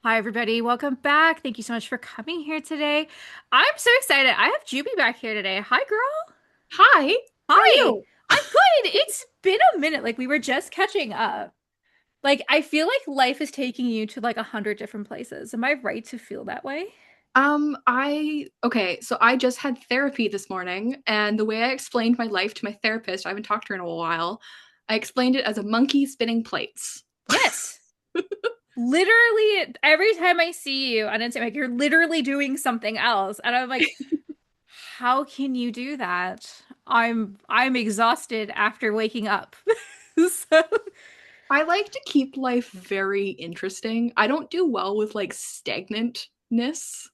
Hi, everybody. Welcome back. Thank you so much for coming here today. I'm so excited. I have Jubie back here today. Hi, girl. Hi, how are Hi. you? I'm good. It's been a minute. Like, we were just catching up. Like, I feel like life is taking you to like 100 different places. Am I right to feel that way? So I just had therapy this morning, and the way I explained my life to my therapist, I haven't talked to her in a while, I explained it as a monkey spinning plates. Yes. Literally, every time I see you on Instagram, like, you're literally doing something else. And I'm like, how can you do that? I'm exhausted after waking up. So I like to keep life very interesting. I don't do well with like stagnantness.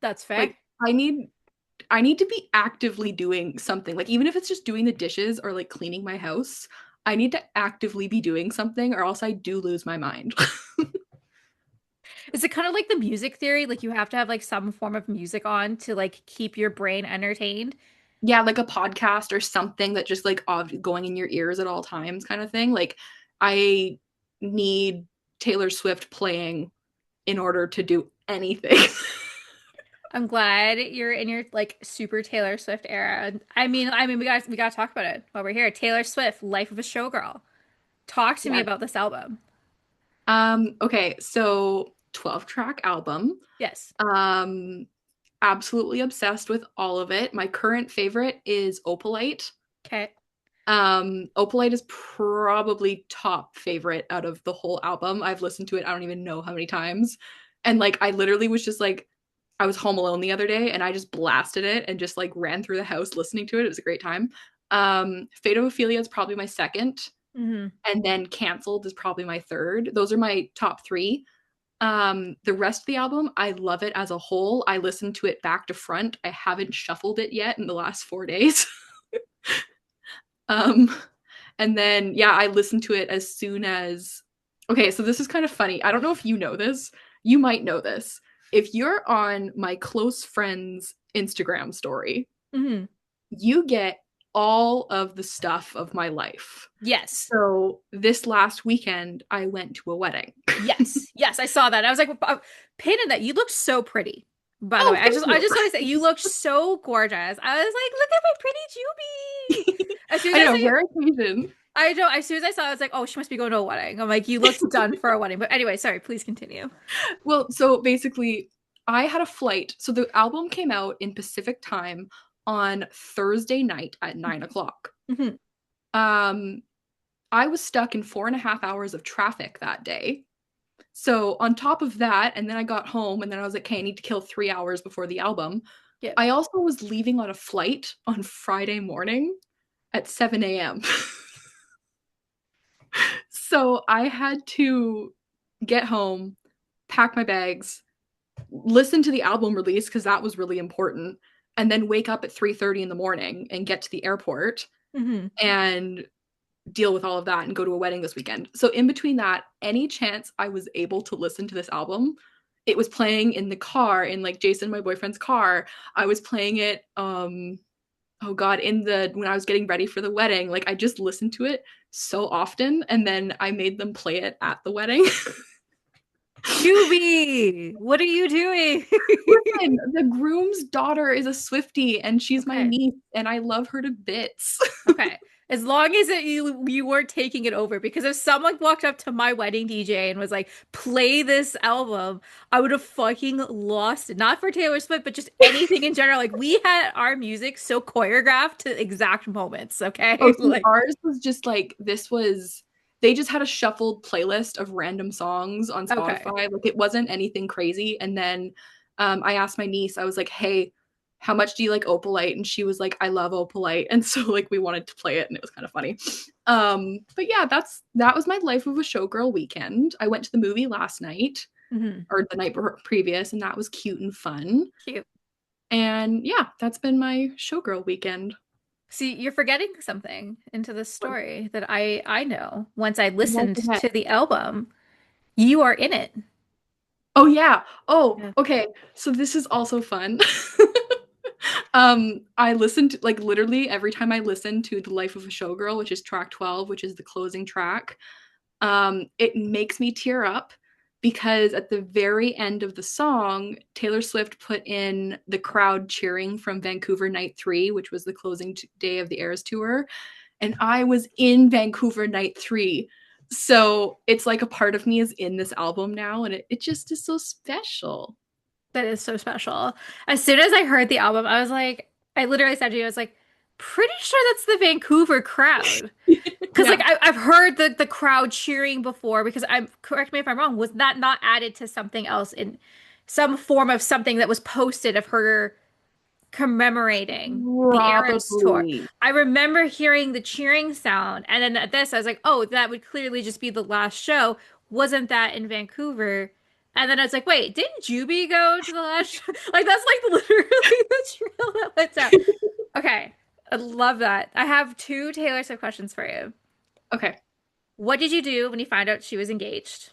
that's fair. Like I need to be actively doing something. Like even if it's just doing the dishes or like cleaning my house, I need to actively be doing something or else I do lose my mind. Is it kind of like the music theory? Like you have to have like some form of music on to like keep your brain entertained? Yeah, like a podcast or something that just like going in your ears at all times kind of thing. Like I need Taylor Swift playing in order to do anything. I'm glad you're in your like super Taylor Swift era. I mean, we gotta talk about it while we're here. Taylor Swift, Life of a Showgirl. Talk to me Yeah. about this album. Okay, so 12-track album. Yes. Um Absolutely obsessed with all of it. My current favorite is Opalite. Okay. Opalite is probably top favorite out of the whole album. I've listened to it I don't even know how many times. And like I literally was just like I was home alone the other day and I just blasted it and just like ran through the house listening to it. It was a great time. Fate of Ophelia is probably my second, Hmm. and then Cancelled is probably my third. Those are my top three. The rest of the album, I love it as a whole. I listened to it back to front. I haven't shuffled it yet in the last 4 days. Um, and then yeah, I listened to it as soon as okay, so this is kind of funny. I don't know if you know this. You might know this. If you're on my close friend's Instagram story, Hmm. you get all of the stuff of my life. Yes. So this last weekend, I went to a wedding. Yes. Yes, I saw that. I was like, Peyton, that you looked so pretty. By the way, Oh, I thank just I you. just want to say you looked so gorgeous. I was like, look at my pretty Juby. As soon I as know, rare occasion. I know, as soon as I saw it, I was like, oh, she must be going to a wedding. I'm like, you looked done for a wedding. But anyway, sorry, please continue. Well, so basically, I had a flight. So the album came out in Pacific time on Thursday night at 9 o'clock. Hmm. Um, I was stuck in 4.5 hours of traffic that day. So on top of that, and then I got home and then I was like, okay, I need to kill 3 hours before the album. Yeah. I also was leaving on a flight on Friday morning at 7 a.m. So I had to get home, pack my bags, listen to the album release because that was really important, and then wake up at 3:30 in the morning and get to the airport Hmm. and deal with all of that and go to a wedding this weekend. So in between that, any chance I was able to listen to this album, it was playing in the car in like Jason, my boyfriend's car. I was playing it oh god, in the when I was getting ready for the wedding. Like I just listened to it so often and then I made them play it at the wedding. Juby, what are you doing? Listen, the groom's daughter is a Swiftie and she's my Okay. niece and I love her to bits. Okay. As long as you weren't taking it over, because if someone walked up to my wedding DJ and was like, "Play this album," I would have fucking lost it. Not for Taylor Swift, but just anything in general. Like we had our music so choreographed to exact moments. Oh, Okay, see, like ours was just like this was they just had a shuffled playlist of random songs on okay. Spotify. Like it wasn't anything crazy. And then I asked my niece, I was like, hey, how much do you like Opalite? And she was like, I love Opalite. And so like we wanted to play it and it was kind of funny. But yeah, that was my life of a showgirl weekend. I went to the movie last night Hmm. or the night previous, and that was cute and fun. Cute. And yeah, that's been my showgirl weekend. See, you're forgetting something into this story that I know. Once I listened What? to the album, you are in it. Oh yeah. Oh, Yeah. okay. So this is also fun. I listened like literally every time I listen to The Life of a Showgirl, which is track 12, which is the closing track, it makes me tear up because at the very end of the song, Taylor Swift put in the crowd cheering from Vancouver Night 3, which was the closing day of the Eras tour. And I was in Vancouver Night 3. So it's like a part of me is in this album now, and it just is so special. That is so special. As soon as I heard the album, I was like, I literally said to you, I was like, pretty sure that's the Vancouver crowd. Because like Yeah. I've heard the crowd cheering before because I'm correct me if I'm wrong, was that not added to something else in some form of something that was posted of her commemorating the Eras tour? Probably. I remember hearing the cheering sound, and then at this I was like, oh, that would clearly just be the last show. Wasn't that in Vancouver? And then I was like, wait, didn't Jubie go to the last show? Like that's like literally the trail that went out. Okay, I love that. I have two Taylor Swift questions for you. Okay. What did you do when you found out she was engaged?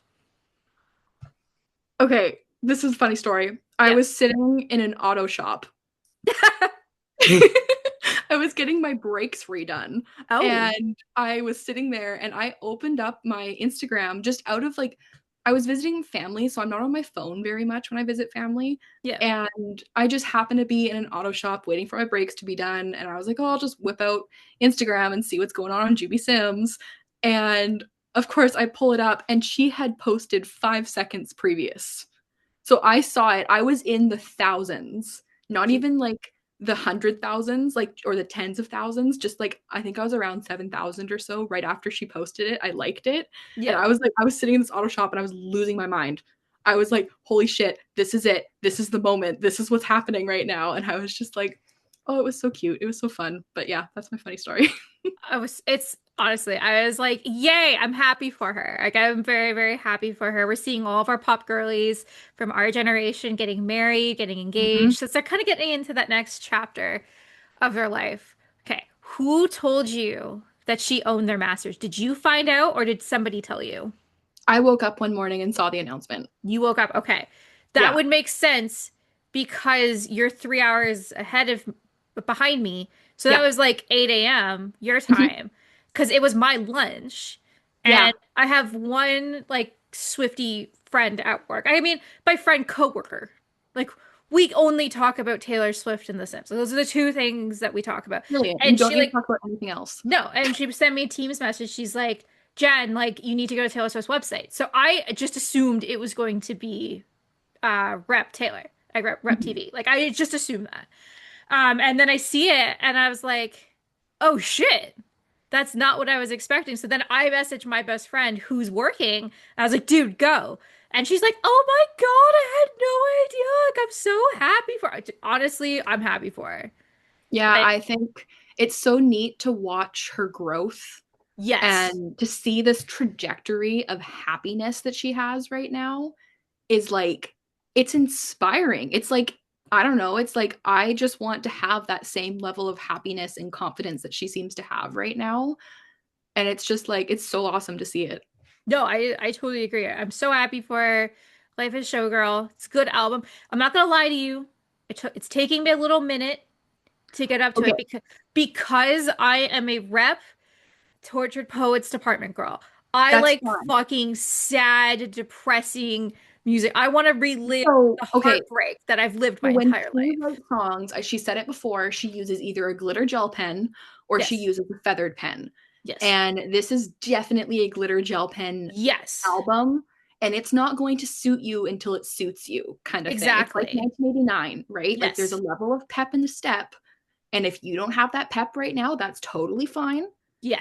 Okay. This is a funny story. I Yeah. was sitting in an auto shop. I was getting my brakes redone, Oh, and I was sitting there and I opened up my Instagram just out of like I was visiting family, so I'm not on my phone very much when I visit family. yeah. And I just happened to be in an auto shop waiting for my brakes to be done. And I was like, oh, I'll just whip out Instagram and see what's going on Jubiesims. And of course, I pull it up, and she had posted 5 seconds previous. So I saw it. I was in the thousands, not even like the 100,000s, like or the tens of thousands. Just like I think I was around 7,000 or so right after she posted it. I liked it, and Yeah. I was like, I was sitting in this auto shop and I was losing my mind. I was like, holy shit, this is it. This is the moment. This is what's happening right now. And I was just like, oh, it was so cute. It was so fun. But yeah, that's my funny story. It's honestly, I was like, yay, I'm happy for her. Like, I'm very, very happy for her. We're seeing all of our pop girlies from our generation getting married, getting Mhm. engaged. So they're kind of getting into that next chapter of their life. Okay. Who told you that she owned their masters? Did you find out or did somebody tell you? I woke up one morning and saw the announcement. You woke up. Okay. That Yeah. would make sense because you're 3 hours ahead of behind me. So that Yeah. was like 8 a.m. your Mhm. time because it was my lunch. Yeah. And I have one like Swifty friend at work. I mean, my friend coworker. Like we only talk about Taylor Swift and The Sims. So those are the two things that we talk about. Brilliant. You And don't she need to like talk about anything else. no, and she sent me a Teams message. She's like, Jen, like you need to go to Taylor Swift's website. So I just assumed it was going to be Rep Taylor, like Rep Mhm. TV. Like I just assumed that. And then I see it and I was like, oh shit. That's not what I was expecting. So then I messaged my best friend who's working. I was like, dude, go. And she's like, oh my God, I had no idea. Like, I'm so happy for her. Honestly, I'm happy for her. Yeah, Like, I think it's so neat to watch her growth yes. and to see this trajectory of happiness that she has right now is like it's inspiring. It's like I don't know, it's like I just want to have that same level of happiness and confidence that she seems to have right now. And it's just like it's so awesome to see it. No, I totally agree. I'm so happy for her. Life is Showgirl. It's a good album. I'm not gonna lie to you. It's taking me a little minute to get up to Okay, it because I am a rep tortured poets department girl. I that's like fine. fucking sad, depressing music. I want to relive So, the okay, heartbreak that I've lived so my when entire she life. writes songs, as she said it before, she uses either a glitter gel pen or she Yes. uses a feathered pen. Yes. And this is definitely a glitter gel pen Yes. album. And it's not going to suit you until it suits you, kind of thing. It's like Exactly. 1989, right? Like there's a Yes. level of pep in the step. And if you don't have that pep right now, that's totally fine.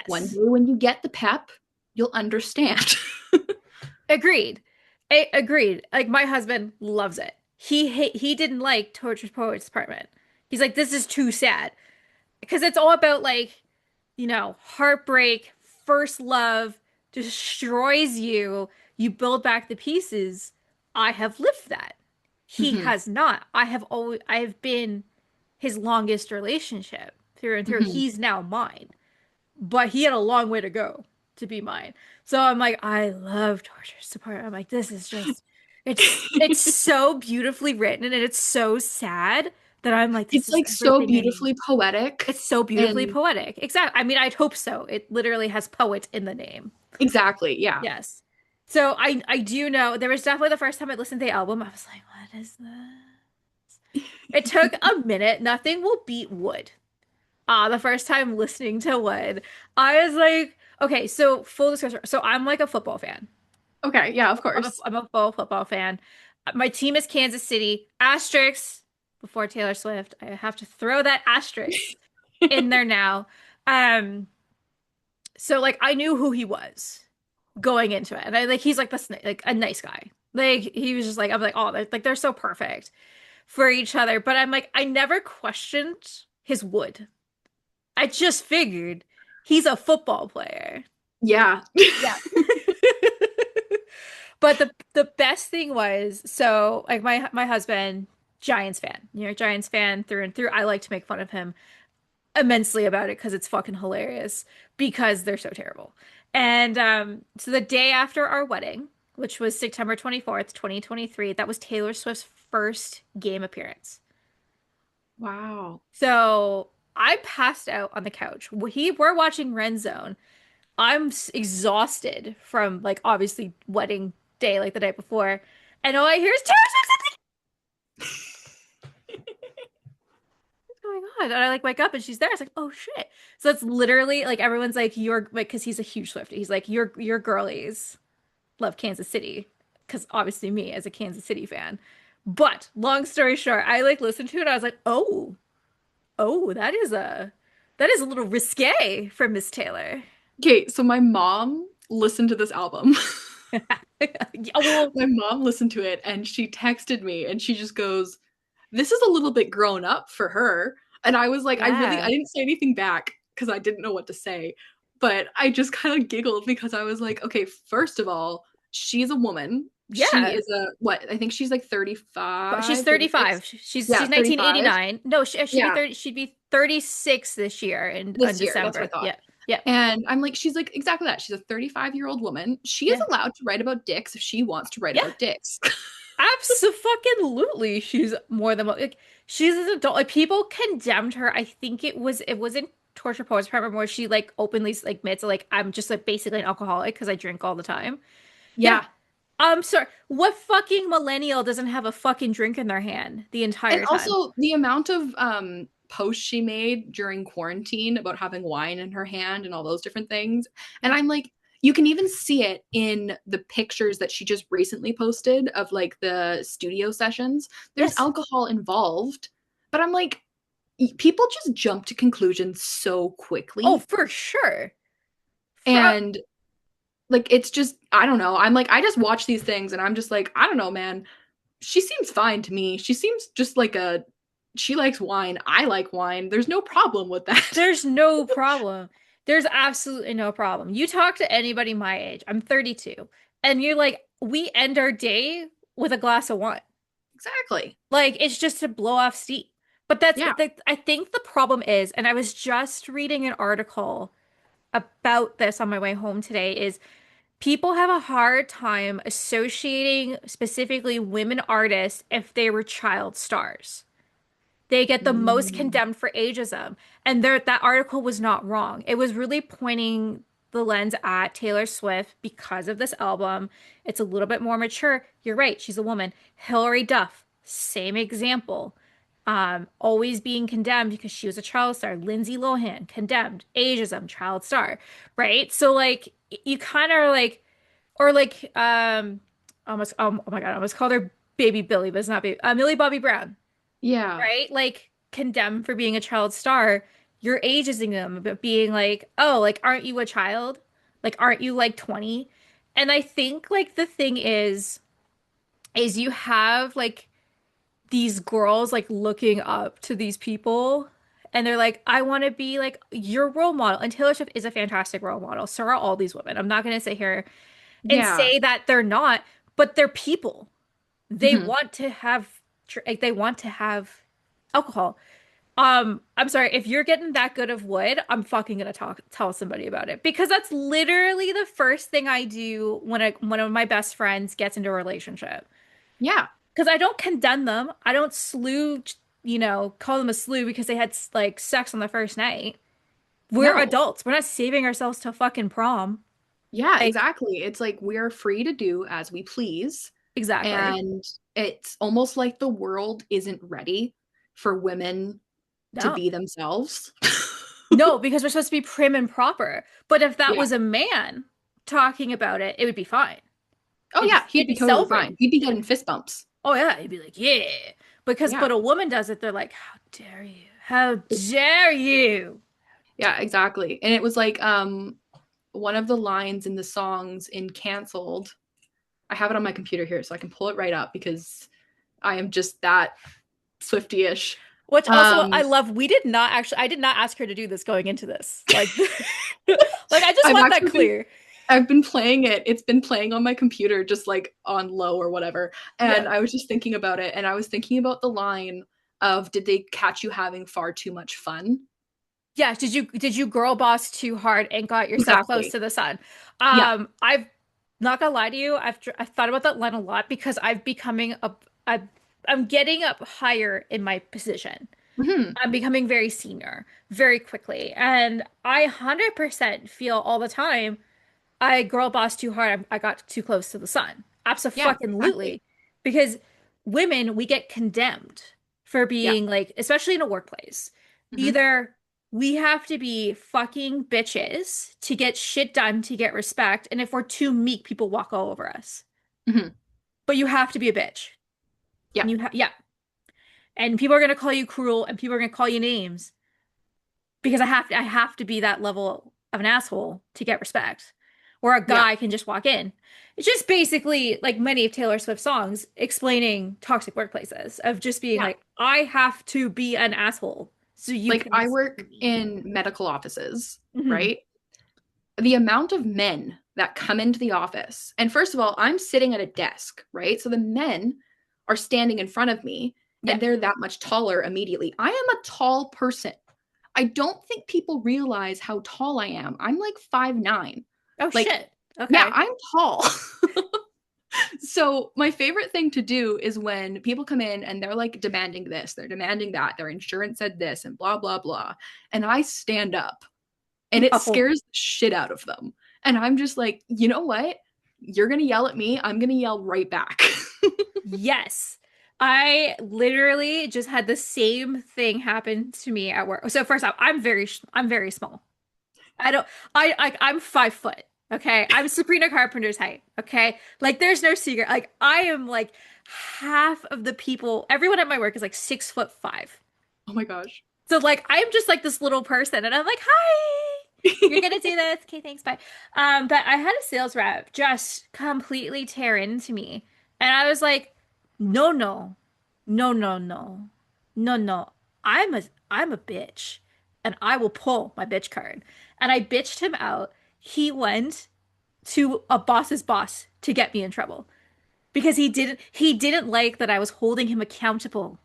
One day Yes. when you get the pep, you'll understand. Agreed. Agreed. Like my husband loves it. He didn't like Tortured Poets Department. He's like, this is too sad. Because it's all about like, heartbreak, first love destroys you. You build back the pieces. I have lived that. He Mhm, has not. I have been his longest relationship through and through. mhm, He's now mine. But he had a long way to go to be mine. So I'm like, I love Torture Support. I'm like, this is just it's so beautifully written and it's so sad that I'm like, this it's is like so everything I need. beautifully poetic It's so beautifully and poetic. Exactly. I mean, I'd hope so. It literally has poet in the name. exactly, yeah. Yes. So I do know there was definitely the first time I listened to the album, I was like, what is this? It took a minute. Nothing will beat Wood. The first time listening to Wood, I was like, okay, so full disclosure. So I'm like a football fan. Okay, yeah, of course. I'm a full football fan. My team is Kansas City. Asterisk before Taylor Swift. I have to throw that asterisk in there now. Um, so like I knew who he was going into it. And I like he's like this like a nice guy. Like he was just like I'm like, oh, they're so perfect for each other. But I'm like, I never questioned his wood. I just figured he's a football player. Yeah. Yeah. But the best thing was so like my husband, Giants fan, New York Giants fan through and through. I like to make fun of him immensely about it because it's fucking hilarious because they're so terrible. And so the day after our wedding, which was September 24th, 2023, that was Taylor Swift's first game appearance. Wow. So I passed out on the couch. We're watching Ren Zone. I'm exhausted from like obviously wedding day, like the night before. And all I hear is Taylor Swift. What's going on? And I like wake up and she's there. It's like, oh shit. So it's literally like everyone's like, you're like, because he's a huge Swiftie. He's like, your girlies love Kansas City. Because obviously me as a Kansas City fan. But long story short, I like listened to it. I was like, oh, that is a little risque for Miss Taylor. Okay, so my mom listened to this album. Yeah, well, My mom listened to it and she texted me and she just goes, "This is a little bit grown up for her." And I was like, I yeah. didn't say anything back because I didn't know what to say. But I just kind of giggled because I was like, okay, first of all, she's a woman. She Yeah. is a what? I think she's like But she's 35, 35. 36. She's Yeah, 35. 1989. No, she'd be Yeah, 30, she'd be 36 this year in this year. That's what December. I thought. Yeah. Yeah. And I'm like, she's like, exactly that. She's a 35-year-old woman. She is Yeah. allowed to write about dicks if she wants to write Yeah. about dicks. Absolutely. She's more than like she's an adult. Like people condemned her. I think it was in Torture Poets Department where she like openly like admits like I'm just like basically an alcoholic because I drink all the time. Yeah. Yeah. Sorry. What fucking millennial doesn't have a fucking drink in their hand the And entire time? also the amount of posts she made during quarantine about having wine in her hand and all those different things. And Yeah. I'm like, you can even see it in the pictures that she just recently posted of like the studio sessions. There's Yes. alcohol involved, but I'm like, people just jump to conclusions so Oh, quickly. for sure. For And like, it's just, I don't know. I'm like, I just watch these things and I'm just like, I don't know, man. She seems fine to me. She seems just like a she likes wine. I like wine. There's no problem with that. There's no problem. There's absolutely no problem. You talk to anybody my age, I'm 32, and you're like, we end our day with a glass of wine. Exactly. Like, it's just to blow off steam. But that's, Yeah. I think the problem is, and I was just reading an article about this on my way home today, is people have a hard time associating specifically women artists if they were child stars. They get the most Mm. condemned for ageism. And that article was not wrong. It was really pointing the lens at Taylor Swift because of this album. It's a little bit more mature. You're right, she's a woman. Hilary Duff, same example. Always being condemned because she was a child star. Lindsay Lohan, condemned. Ageism, child star. Right? So like you kind of are like, or like almost oh my God, I almost called her Baby Billy, but it's not Baby Millie Bobby Brown, Yeah. right? Like condemned for being a child star, you're ageism them, but being like, oh, like, aren't you a child? Like, aren't you like 20? And I think like the thing is you have like these girls like looking up to these people and they're like, I want to be like your role model. And Taylor Swift is a fantastic role model. So are all these women. I'm not going to sit here and Yeah. say that they're not, but they're people. They Hmm. want to have like they want to have alcohol. I'm sorry, if you're getting that good of wood, I'm fucking gonna tell somebody about it because that's literally the first thing I do when one of my best friends gets into a relationship. Yeah. Because I don't condemn them. I don't call them a slew because they had like sex on the first night. We're No. adults. We're not saving ourselves to fucking prom. Yeah, Like, exactly. It's like we're free to do as we please. exactly. And it's almost like the world isn't ready for women to No. be themselves. No, because we're supposed to be prim and proper. But if that Yeah. was a man talking about it, it would be fine. Oh, yeah, he'd It'd be be totally fine. celebrated. He'd be getting fist bumps. Oh yeah, he'd be like, yeah. Because Yeah. but a woman does it, they're like, how dare you? How dare you? Yeah, exactly. And it was like one of the lines in the songs in Cancelled. I have it on my computer here so I can pull it right up because I am just that Swifty-ish. Which also Um I love. We did not actually I did not ask her to do this going into this. Like like I just I've want that actually been clear. I've been playing it. It's been playing on my computer just like on low or whatever. Yeah. And I was just thinking about it and I was thinking about the line of did they catch you having far too much fun? Yeah, did you girl boss too hard and got yourself close Exactly. to the sun? Yeah. I've not gonna lie to you, I've thought about that line a lot because I, I'm getting up higher in my position. Mhm. I'm becoming very senior very quickly, and I 100% feel all the time I girl boss too hard. I got too close to the sun. Yeah, exactly. Absolutely, because women we get condemned for Yeah. being like, especially in a workplace. Mhm. Either we have to be fucking bitches to get shit done to get respect, and if we're too meek, people walk all over us. Mhm. But you have to be a bitch. Yeah. And yeah, and people are gonna call you cruel, and people are gonna call you names because I have to be that level of an asshole to get respect. Where a Yeah. guy can just walk in. It's just basically like many of Taylor Swift's songs explaining toxic workplaces of just being Yeah. like, I have to be an asshole so you Like can I respect work me. in medical offices, Hmm. right? The amount of men that come into the office, and first of all, I'm sitting at a desk, right? So the men are standing in front of me Yeah. and they're that much taller immediately. I am a tall person. I don't think people realize how tall I am. I'm like 5'9". Oh Like, shit. yeah, Okay. I'm tall. So my favorite thing to do is when people come in and they're like demanding this, they're demanding that, their insurance said this and blah blah blah. And I stand up and it No. scares the shit out of them. And I'm just like, you know what? You're gonna yell at me, I'm gonna yell right back. Yes. I literally just had the same thing happen to me at work. So first off, I'm very small. I don't I'm 5 foot. Okay. I'm Sabrina Carpenter's height. Okay. Like there's no secret. Like I am like half of the people, everyone at my work is like 6'5". Oh my gosh. So like I'm just like this little person and I'm like, hi, you're gonna do this. Okay, thanks, bye. But I had a sales rep just completely tear into me. And I was like, no, no, no, no, no, no, no. I'm a I'm a bitch. And I will pull my bitch card. And I bitched him out. He went to a boss's boss to get me in trouble because he didn't like that I was holding him accountable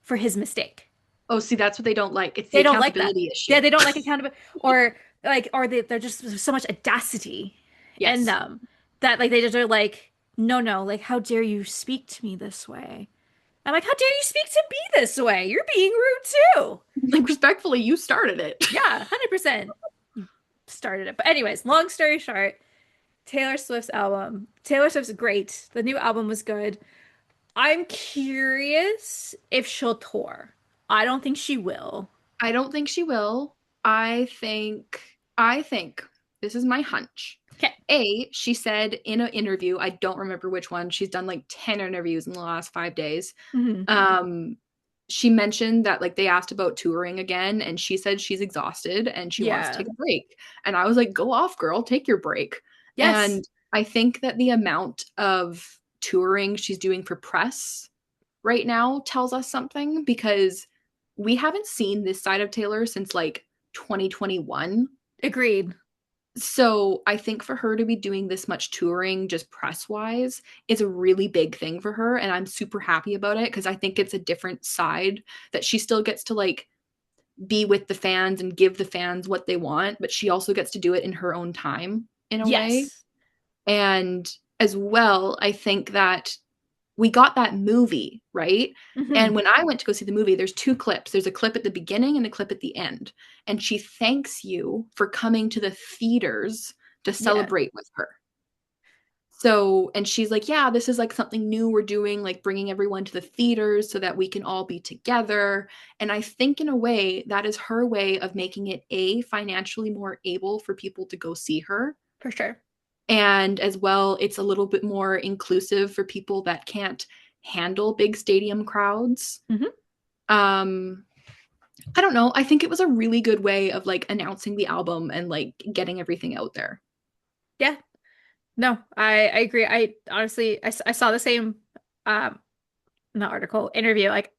for his mistake. Oh, see, that's what they don't like. It's the They don't like that. accountability Yeah, issue. they don't like accountability or like or they're just there's so much audacity in Yes. them that like they just are like, no, no, like how dare you speak to me this way? I'm like, how dare you speak to me this way? You're being rude too. Like respectfully, you started it. Yeah, 100%. You started it. But anyways, long story short, Taylor Swift's album. Taylor Swift's great. The new album was good. I'm curious if she'll tour. I don't think she will. I don't think she will. I think this is my hunch. Okay. A, she said in an interview, I don't remember which one. She's done like 10 interviews in the last 5 days. Hmm. Um, she mentioned that like they asked about touring again, and she said she's exhausted and she wants to Yeah. take a break. And I was like, go off, girl, take your break. Yes. And I think that the amount of touring she's doing for press right now tells us something because we haven't seen this side of Taylor since like 2021. Agreed. So I think for her to be doing this much touring just press wise is a really big thing for her. And I'm super happy about it because I think it's a different side that she still gets to like be with the fans and give the fans what they want, but she also gets to do it in her own time in a way. Yes. And as well, I think that we got that movie, right? Hmm. And when I went to go see the movie, there's two clips. There's a clip at the beginning and a clip at the end. And she thanks you for coming to the theaters to Yeah, celebrate with her. So, and she's like, yeah, this is like something new we're doing, like bringing everyone to the theaters so that we can all be together. And I think in a way that is her way of making it a financially more able for people to go see her. for sure. And as well, it's a little bit more inclusive for people that can't handle big stadium crowds. Hmm. Um, I don't know. I think it was a really good way of like announcing the album and like getting everything out there. Yeah. No, I agree. I honestly, I saw the same, um, not article, interview. Like,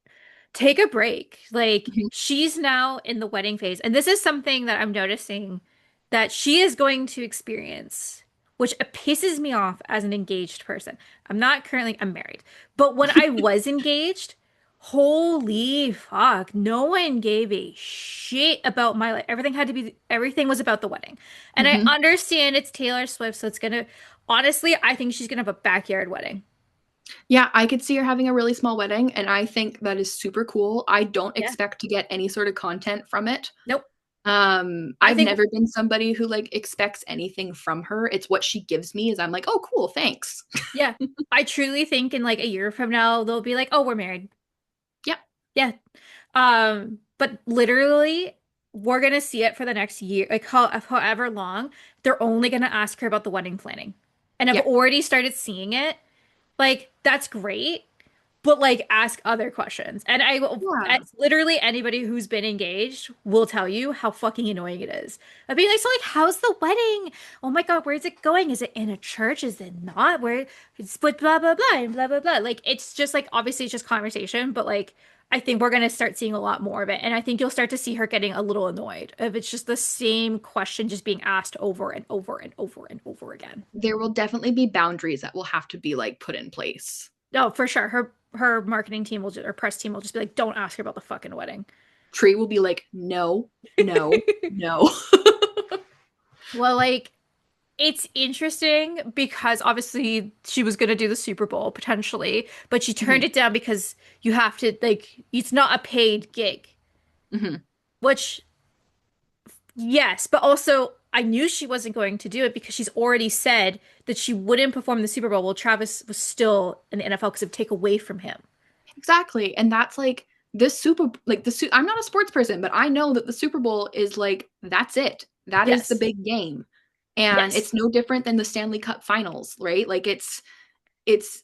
take a break. Like, Mhm. she's now in the wedding phase. And this is something that I'm noticing that she is going to experience, which pisses me off as an engaged person. I'm married. But when I was engaged, holy fuck, no one gave a shit about my life. Everything was about the wedding. And I Mhm. understand it's Taylor Swift, so honestly, I think she's gonna have a backyard wedding. Yeah, I could see her having a really small wedding, and I think that is super cool. I don't Yeah. expect to get any sort of content from it. Nope. I I've think never been somebody who like expects anything from her. It's what she gives me is I'm like, "Oh, cool, thanks." Yeah. I truly think in like a year from now, they'll be like, oh, we're married. Yep. Yeah. But literally, we're gonna see it for the next year, like however long. They're only gonna ask her about the wedding planning. And I've Yep. already started seeing it. Like, that's great. But like ask other questions. And Yeah. literally anybody who's been engaged will tell you how fucking annoying it is. I'd be like, so like, how's the wedding? Oh my God, where's it going? Is it in a church? Is it not? Where it's blah blah blah and blah blah blah. Like it's just like obviously it's just conversation, but like I think we're gonna start seeing a lot more of it. And I think you'll start to see her getting a little annoyed if it's just the same question just being asked over and over and over and over again. There will definitely be boundaries that will have to be like put in place. No, for sure. Her marketing team or press team will just be like, don't ask her about the fucking wedding. Tree will be like, "No, no, no." Well, like it's interesting because obviously she was going to do the Super Bowl potentially, but she turned Mhm. it down because you have to like it's not a paid gig, Mhm. which yes, but also I knew she wasn't going to do it because she's already said that she wouldn't perform the Super Bowl while Travis was still in the NFL because it would take away from him. Exactly. And that's like this super like I'm not a sports person, but I know that the Super Bowl is like that's it. That is the Yes. big game. And Yes. it's no different than the Stanley Cup Finals, right? Like it's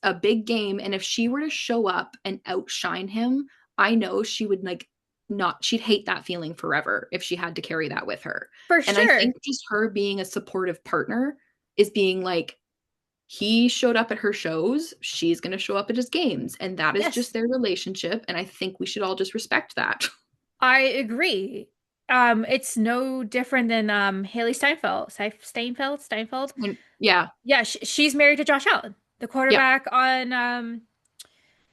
a big game and if she were to show up and outshine him, I know she would like not she'd hate that feeling forever if she had to carry that with her. For And I sure. think just her being a supportive partner is being like he showed up at her shows, she's going to show up at his games, and that is just Yes. their relationship, and I think we should all just respect that. I agree. It's no different than Haley Steinfeld. And yeah, Yeah, she's married to Josh Allen, the yep, quarterback on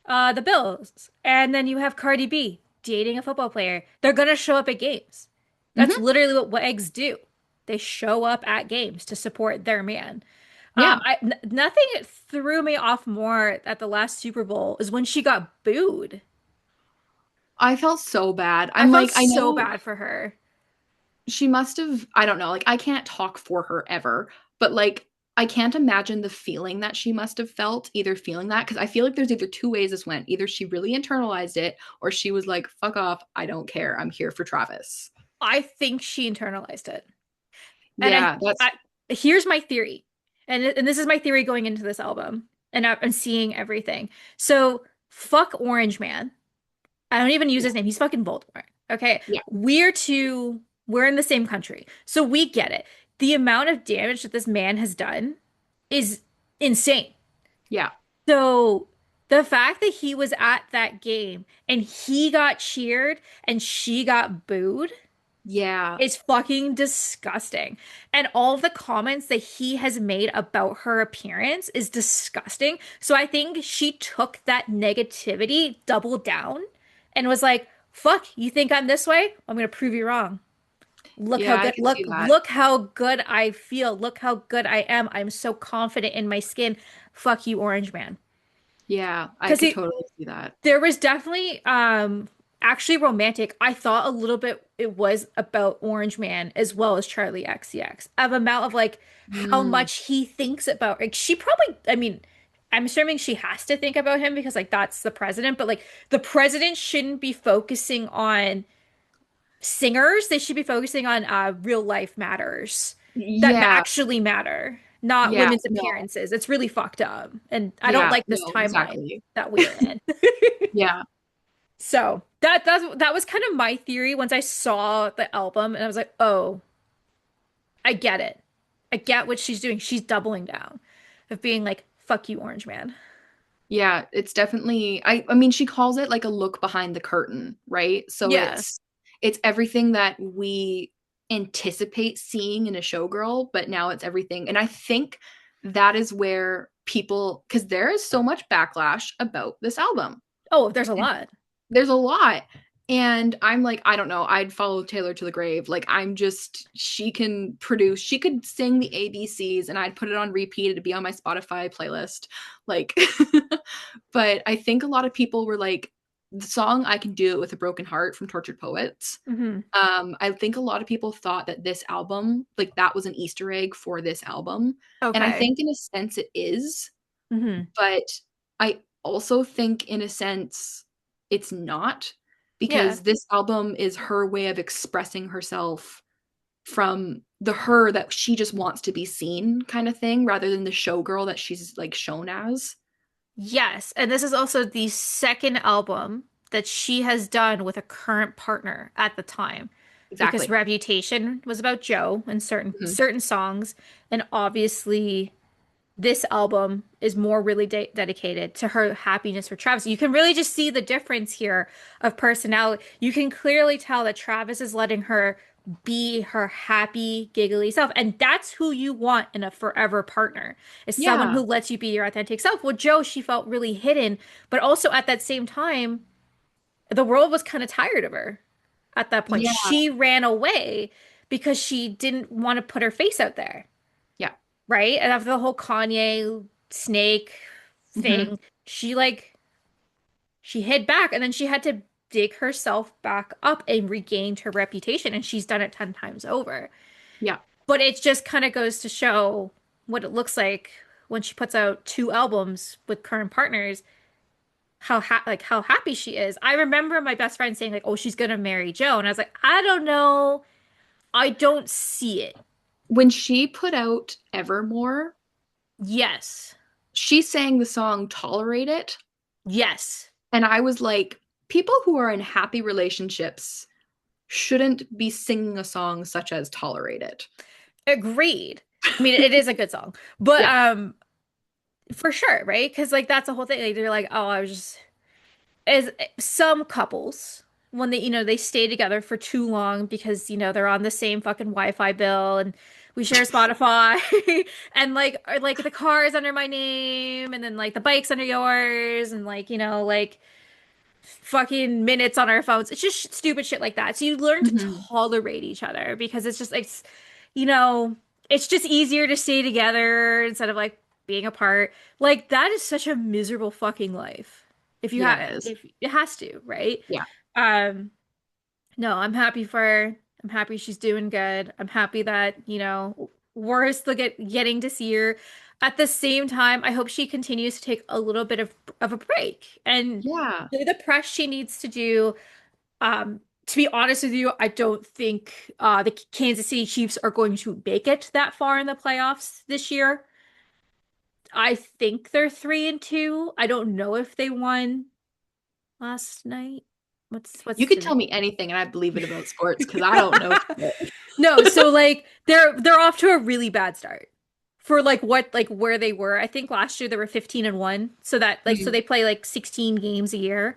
the Bills. And then you have Cardi B dating a football player. They're gonna show up at games. That's mhm, literally what eggs do. They show up at games to support their man. yeah. Nothing threw me off more at the last Super Bowl is when she got booed. I felt so bad. I I'm felt like, I so know bad for her. she must have I don't know, like, I can't talk for her ever, but, like, I can't imagine the feeling that she must have felt, either feeling that because I feel like there's either 2 ways this went. Either she really internalized it or she was like, "Fuck off, I don't care, I'm here for Travis." I think she internalized it. And Yeah, that's I here's my theory. And this is my theory going into this album. And I'm seeing everything. So fuck Orange Man. I don't even use yeah, his name. He's fucking Voldemort. Okay. yeah, We're in the same country. So we get it. The amount of damage that this man has done is insane. yeah, So the fact that he was at that game and he got cheered and she got booed yeah. is fucking disgusting. And all of the comments that he has made about her appearance is disgusting. So I think she took that negativity, doubled down, and was like, fuck, you think I'm this way? I'm gonna prove you wrong. Look how Yeah, I good could see that. look how good I feel. Look how good I am. I'm so confident in my skin. Fuck you, Orange Man. Yeah, I Because could totally see that. there was definitely actually romantic. I thought a little bit it was about Orange Man as well as Charlie XCX. Of amount of like how Mm, much he thinks about like she probably I mean, I'm assuming she has to think about him because like that's the president, but like the president shouldn't be focusing on singers. They should be focusing on real life matters that yeah, actually matter, not yeah, women's no, appearances. It's really fucked up. And I don't yeah, like this no, timeline exactly. that we are in. Yeah, So that was kind of my theory once I saw the album and I was like, oh, I get it. I get what she's doing. She's doubling down of being like, fuck you, Orange Man. yeah, it's definitely I mean she calls it like a look behind the curtain, right? So Yeah. it's everything that we anticipate seeing in a showgirl, but now it's everything. And I think that is where people, because there is so much backlash about this album. Oh, there's a lot. There's a lot. And I'm like, I don't know. I'd follow Taylor to the grave. Like, I'm just, she can produce, she could sing the ABCs and I'd put it on repeat. It'd be on my Spotify playlist. Like, but I think a lot of people were like, the song I Can Do It With a Broken Heart from Tortured Poets. Hmm. I think a lot of people thought that this album, like, that was an Easter egg for this album. And I Okay. think in a sense it is. Hmm. But I also think, in a sense, it's not Yeah. because this album is her way of expressing herself from the her that she just wants to be seen kind of thing rather than the showgirl that she's like shown as. Yes. And this is also the second album that she has done with a current partner at the time. Because Exactly. Reputation was about Joe and Mhm. certain songs, and obviously this album is more really dedicated to her happiness for Travis. You can really just see the difference here of personality. You can clearly tell that Travis is letting her be her happy, giggly self. And that's who you want in a forever partner, is someone Yeah. who lets you be your authentic self. Well, Joe, she felt really hidden, but also at that same time, the world was kind of tired of her at that point. Yeah. She ran away because she didn't want to put her face out there, Yeah. right? And after the whole Kanye snake Hmm. thing, she like she hid back and then she had to dig herself back up and regained her reputation and she's done it 10 times over. Yeah. But it just kind of goes to show what it looks like when she puts out two albums with current partners, how happy she is. I remember my best friend saying like, "Oh, she's gonna marry Joe." And I was like, "I don't know. I don't see it." When she put out Evermore, Yes. she sang the song Tolerate It. Yes. And I was like, people who are in happy relationships shouldn't be singing a song such as Tolerate It. Agreed. I mean, it is a good song. But Yeah. for sure, right? Because like that's the whole thing. Like they're like, oh, I was just as some couples when they stay together for too long because they're on the same fucking Wi-Fi bill and we share Spotify and like or, like the car is under my name and then like the bike's under yours and like like fucking minutes on our phones. It's just stupid shit like that. So you learn to Mhm. tolerate each other because it's just like, you know, it's just easier to stay together instead of like being apart. Like that is such a miserable fucking life. Yeah, it is. If it has to, right? Yeah. Um, no, I'm happy for her. I'm happy she's doing good. I'm happy that, we're still getting to see her. At the same time, I hope she continues to take a little bit of a break and Yeah. do the press she needs to do. To be honest with you, I don't think the Kansas City Chiefs are going to make it that far in the playoffs this year. I think they're 3-2. I don't know if they won last night. You What's could today? tell me anything and I believe it about sports because I don't know shit. No, so like they're off to a really bad start for like what like where they were. I think last year they were 15-1, so that like so Mhm. they play like 16 games a year.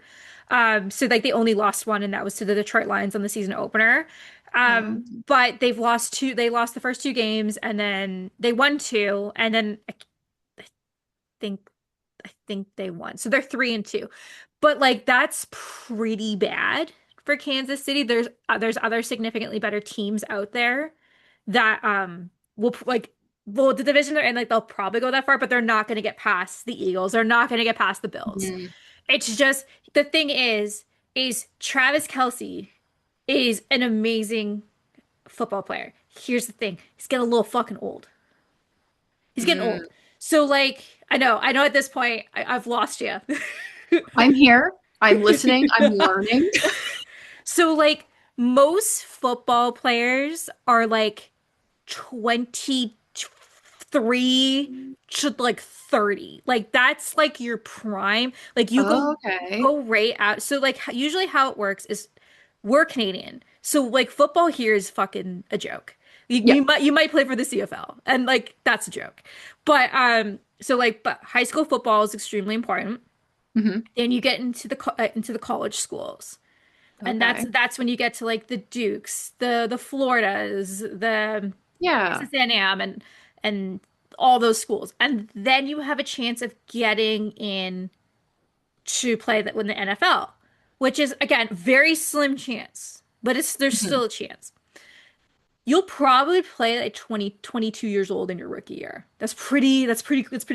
So like they only lost one and that was to the Detroit Lions on the season opener. But they lost the first two games and then they won two and then think I think they won. So they're 3-2. But like that's pretty bad for Kansas City. There's other significantly better teams out there that will like well the division they're in like they'll probably go that far, but they're not going to get past the Eagles. They're not going to get past the Bills. Mhm. It's just the thing is is Travis Kelce is an amazing football player. Here's the thing. He's getting a little fucking old. He's getting Mm. old. So like, I know at this point I've lost you. I'm here. I'm listening. I'm learning. So like most football players are like 23 to like 30. Like that's like your prime. Like you Okay. go right out. So like usually how it works is we're Canadian. So like football here is fucking a joke. Yeah. You might play for the CFL and like that's a joke. But so like but high school football is extremely important. Hmm. Then you get into the college schools. And Okay. that's when you get to like the Dukes, the Floridas, the Yeah. Texas A&M and all those schools. And then you have a chance of getting in to play that in the NFL, which is again very slim chance, but it's there's Hmm. still a chance. You'll probably play at 20, 22 years old in your rookie year. That's pretty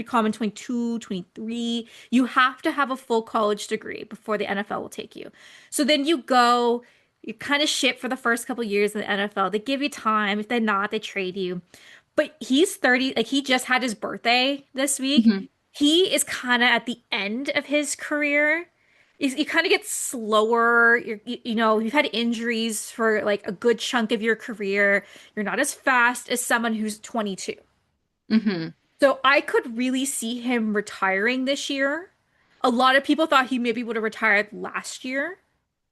common, 22, 23. You have to have a full college degree before the NFL will take you. So then you go, you kind of shit for the first couple years in the NFL. They give you time. If they're not, they trade you. But he's 30, like he just had his birthday this week. Hmm. He is kind of at the end of his career. You kind of get slower. You know, you've had injuries for like a good chunk of your career. You're not as fast as someone who's 22. Hmm. So I could really see him retiring this year. A lot of people thought he maybe would have retired last year.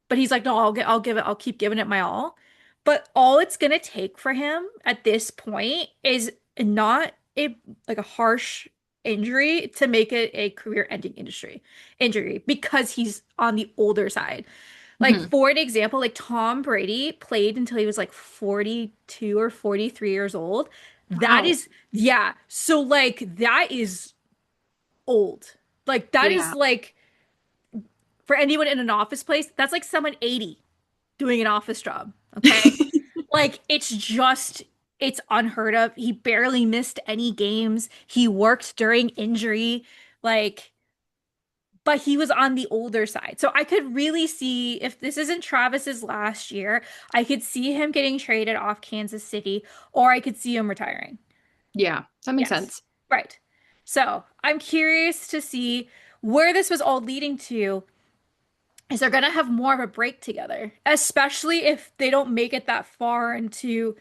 But he's like, no, I'll keep giving it my all. But all it's gonna take for him at this point is not a like a harsh injury to make it a career-ending industry injury because he's on the older side. Like Hmm. for an example, like Tom Brady played until he was like 42 or 43 years old. That Wow. is, yeah. So like that is old. Like that is Yeah. like for anyone in an office place, that's like someone 80 doing an office job. Okay. Like it's unheard of. He barely missed any games. He worked during injury. Like, but he was on the older side. So I could really see if this isn't Travis's last year, I could see him getting traded off Kansas City, or I could see him retiring. Yeah. That makes Yes. sense. Right. So I'm curious to see where this was all leading to is they're gonna have more of a break together, especially if they don't make it that far into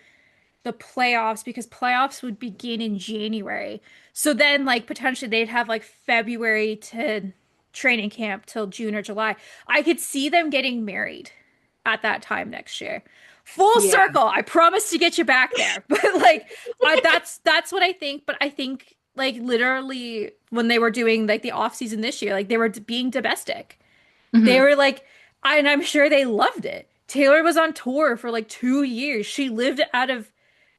the playoffs because playoffs would begin in January. So then like potentially they'd have like February to training camp till June or July. I could see them getting married at that time next year. Full Yeah. circle. I promise to get you back there. But like that's what I think, but I think like literally when they were doing like the off season this year, like they were being domestic. They Hmm. were like, and I'm sure they loved it. Taylor was on tour for like 2 years. She lived out of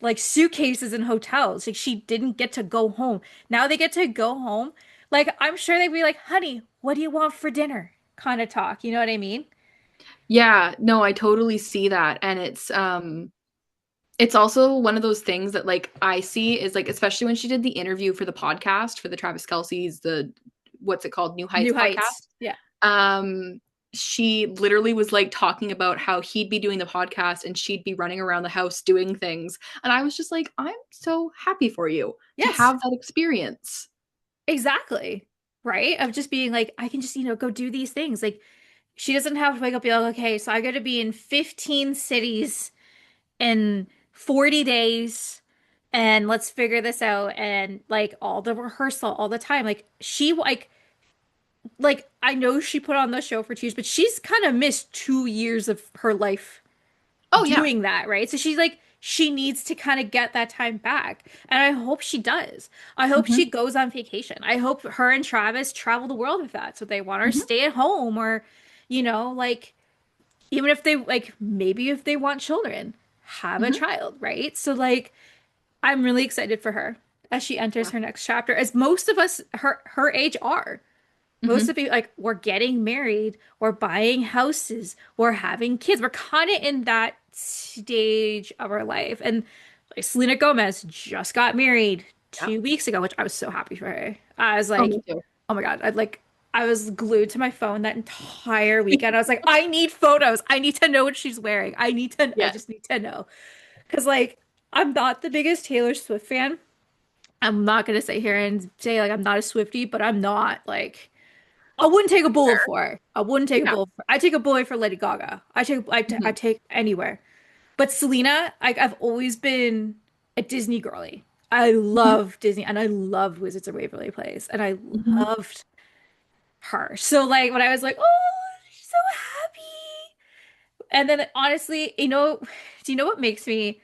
like suitcases in hotels. Like she didn't get to go home. Now they get to go home. Like I'm sure they'd be like, honey, what do you want for dinner? Kind of talk. You know what I mean? Yeah. No, I totally see that. And it's also one of those things that like I see is like especially when she did the interview for the podcast for the Travis Kelce's the what's it called? New Heights New Heights. podcast. Yeah. Um she literally was like talking about how he'd be doing the podcast and she'd be running around the house doing things. And I was just like, I'm so happy for you to Yes, have that experience. exactly. Right? Of just being like, I can just, go do these things. Like she doesn't have to wake up and be like, okay, so I got to be in 15 cities in 40 days and let's figure this out and like all the rehearsal all the time like she like I know she put on the show for 2 years but she's kind of missed 2 years of her life Oh yeah. doing that, right? So she's like she needs to kind of get that time back and I hope she does. I hope Hmm. she goes on vacation. I hope her and Travis travel the world if that's what they want or Hmm. stay at home or like even if they like maybe if they want children have a Hmm. child, right? So like I'm really excited for her as she enters Yeah. her next chapter, as most of us her age are. Most Hmm. of you like we're getting married, we're buying houses, we're having kids. We're kind of in that stage of our life. And like Selena Gomez just got married Yeah. 2 weeks ago, which I was so happy for her. I was Oh, like, me too. oh my God, I was glued to my phone that entire weekend. I was like, I need photos. I need to know what she's wearing. I Yeah. just need to know. Because, like, I'm not the biggest Taylor Swift fan. I'm not gonna sit here and say like I'm not a Swiftie, but I'm not like I wouldn't take a bullet Fair. for her. I wouldn't take a Yeah. bullet for I take a bullet for Lady Gaga. I Mhm. take anywhere. But Selena, I've always been a Disney girly. I Mhm. love Disney and I loved Wizards of Waverly Place and I Mhm. loved her. So like when I was like, oh, she's so happy. And then honestly, do you know what makes me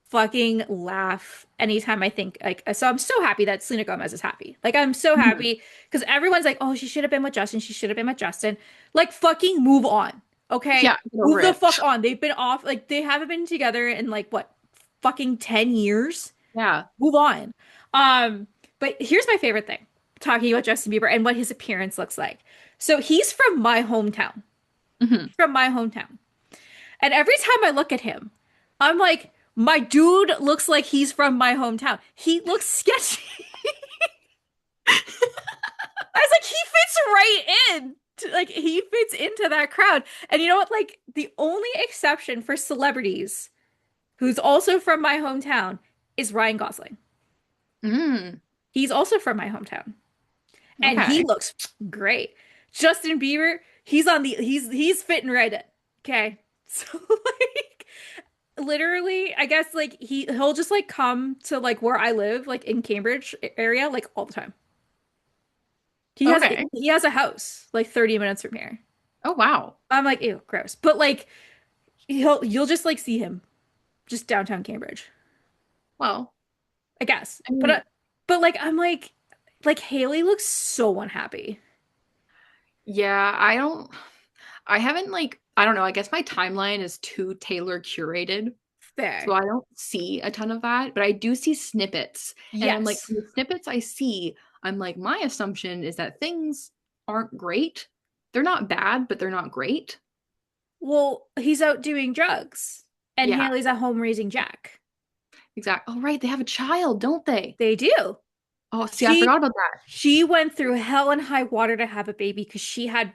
fucking laugh anytime I think like so I'm so happy that Selena Gomez is happy. Like I'm so Mhm. happy because everyone's like, "Oh, she should have been with Justin. She should have been with Justin." Like fucking move on. Okay? Yeah, get over Move the it. fuck on. They've been off like they haven't been together in like what fucking 10 years. Yeah. Move on. Um but here's my favorite thing talking about Justin Bieber and what his appearance looks like. So he's from my hometown. Hmm. From my hometown. And every time I look at him, I'm like, my dude looks like he's from my hometown. He looks sketchy. I was like, he fits right in. Like he fits into that crowd. And you know what? Like the only exception for celebrities who's also from my hometown is Ryan Gosling. Mm. He's also from my hometown. And he Okay. looks great. Justin Bieber, he's fitting right in. Okay. So like literally, I guess like he'll just like come to like where I live, like in Cambridge area, like all the time. Okay. He has a house like 30 minutes from here. Oh, wow. I'm like, ew, gross. But like you'll just like see him just downtown Cambridge, Well, I guess. I mean, But like I'm like Haley looks so unhappy. yeah, I haven't like, I don't know, I guess my timeline is too Taylor curated. So Fair. I don't see a ton of that, but I do see snippets. And I'm like, Yes. from the snippets I see, I'm like, my assumption is that things aren't great. They're not bad, but they're not great. Well, he's out doing drugs and Yeah, Haley's at home raising Jack. exactly. Oh, right. They have a child, don't they? They do. Oh, see, I She forgot about that. she went through hell and high water to have a baby because she had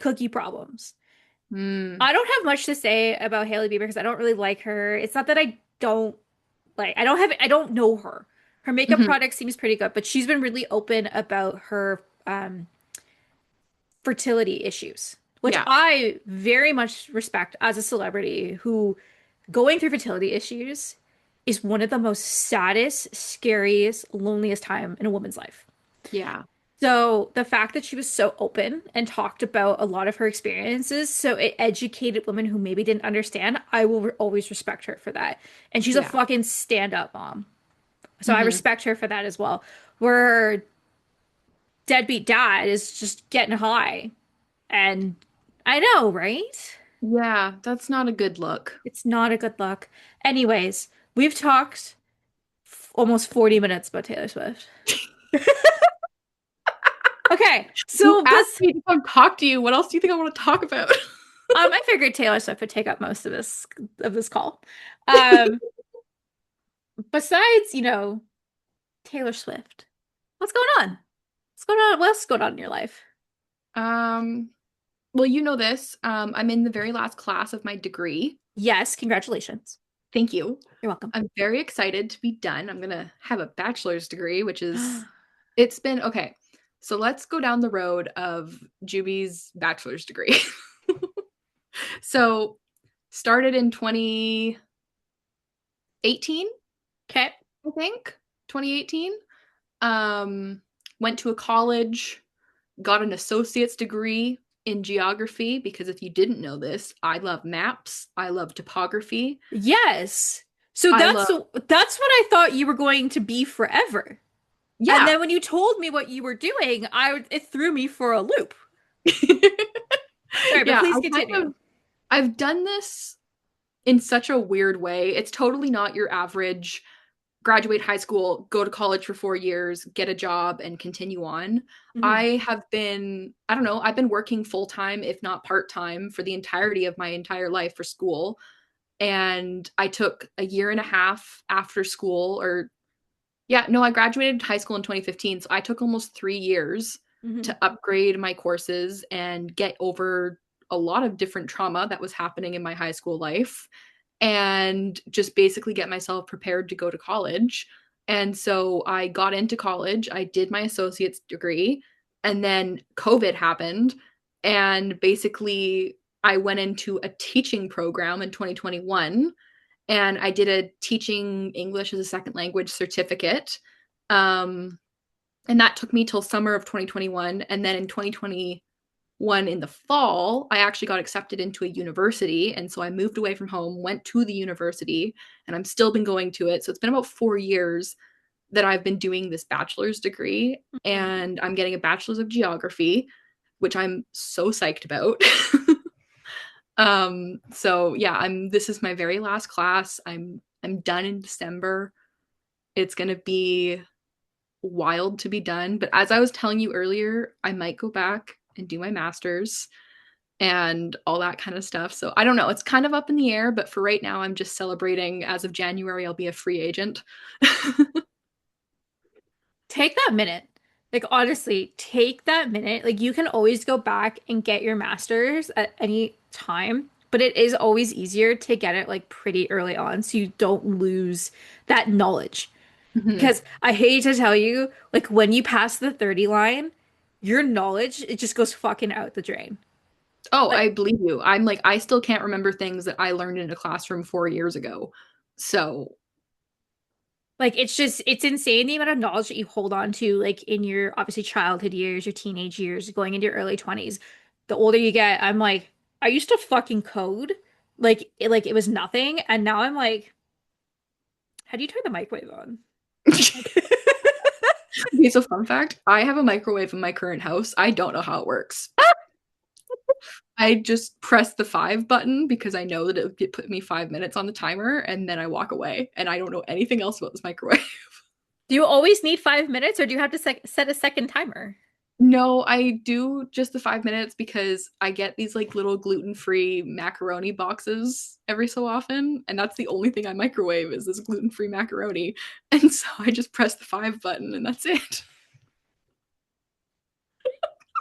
cookie problems. Hmm. I don't have much to say about Hailey Bieber because I don't really like her. It's not that I don't like I don't know her. Her makeup Hmm. product seems pretty good, but she's been really open about her fertility issues, which Yeah, I very much respect as a celebrity who going through fertility issues is one of the most saddest, scariest, loneliest time in a woman's life. yeah, So the fact that she was so open and talked about a lot of her experiences, so it educated women who maybe didn't understand, I will always respect her for that. And she's a yeah. fucking stand-up mom. So I Hmm. respect her for that as well. Where her deadbeat dad is just getting high. And I know, right? Yeah, that's not a good look. It's not a good look. Anyways, we've talked almost 40 minutes about Taylor Swift. Okay, You so asked this me to come talk to you. What else do you think I want to talk about? I figured Taylor Swift would take up most of this call. Um, besides, Taylor Swift, what's going on? What's going on? What else is going on in your life? Um, well, you know this. I'm in the very last class of my degree. Yes, congratulations. Thank you. You're welcome. I'm very excited to be done. I'm gonna have a bachelor's degree, which is it's been okay. So let's go down the road of Jubie's bachelor's degree. So started in 2018, Okay. I think. 2018. Um, went to a college, got an associate's degree in geography because if you didn't know this, I love maps, I love topography, Yes. So I love that's what I thought you were going to be forever. And yeah. then when you told me what you were doing, it threw me for a loop. Sorry, but Yeah, please continue. I've done this in such a weird way. It's totally not your average graduate high school, go to college for 4 years, get a job and continue on. Hmm. I have been, I don't know, I've been working full-time if not part-time for the entirety of my entire life for school. And I took a year and a half after school or yeah, no, I graduated high school in 2015, so I took almost 3 years Hmm. to upgrade my courses and get over a lot of different trauma that was happening in my high school life and just basically get myself prepared to go to college. And so I got into college, I did my associate's degree, and then COVID happened. And basically, I went into a teaching program in 2021 and I did a teaching English as a second language certificate. Um, and that took me till summer of 2021. And then in 2021, in the fall, I actually got accepted into a university. And so I moved away from home, went to the university, and I'm still been going to it. So it's been about 4 years that I've been doing this bachelor's degree. Hmm. And I'm getting a bachelor's of geography, which I'm so psyched about. So yeah, this is my very last class. I'm done in December. It's gonna be wild to be done. But as I was telling you earlier, I might go back and do my master's and all that kind of stuff. So I don't know. It's kind of up in the air, but for right now, I'm just celebrating. As of January, I'll be a free agent. Take that minute. Like honestly, take that minute. Like you can always go back and get your master's at any time, but it is always easier to get it like pretty early on so you don't lose that knowledge. Mhm. Because I hate to tell you, like when you pass the 30 line, your knowledge, it just goes fucking out the drain. Oh, Like I believe you. I'm like, I still can't remember things that I learned in a classroom 4 years ago. So, Like it's just it's insane the amount of knowledge that you hold on to like in your obviously childhood years, your teenage years, going into your early 20s. The older you get, I'm like, I used to fucking code like it was nothing, and now I'm like, how do you turn the microwave on? Like okay, so fun fact, I have a microwave in my current house. I don't know how it works. I just press the 5 button because I know that it would put me 5 minutes on the timer and then I walk away and I don't know anything else about this microwave. do you always need 5 minutes or do you have to set a second timer? No, I do just the 5 minutes because I get these like little gluten-free macaroni boxes every so often, and that's the only thing I microwave is this gluten-free macaroni. And so I just press the 5 button and that's it.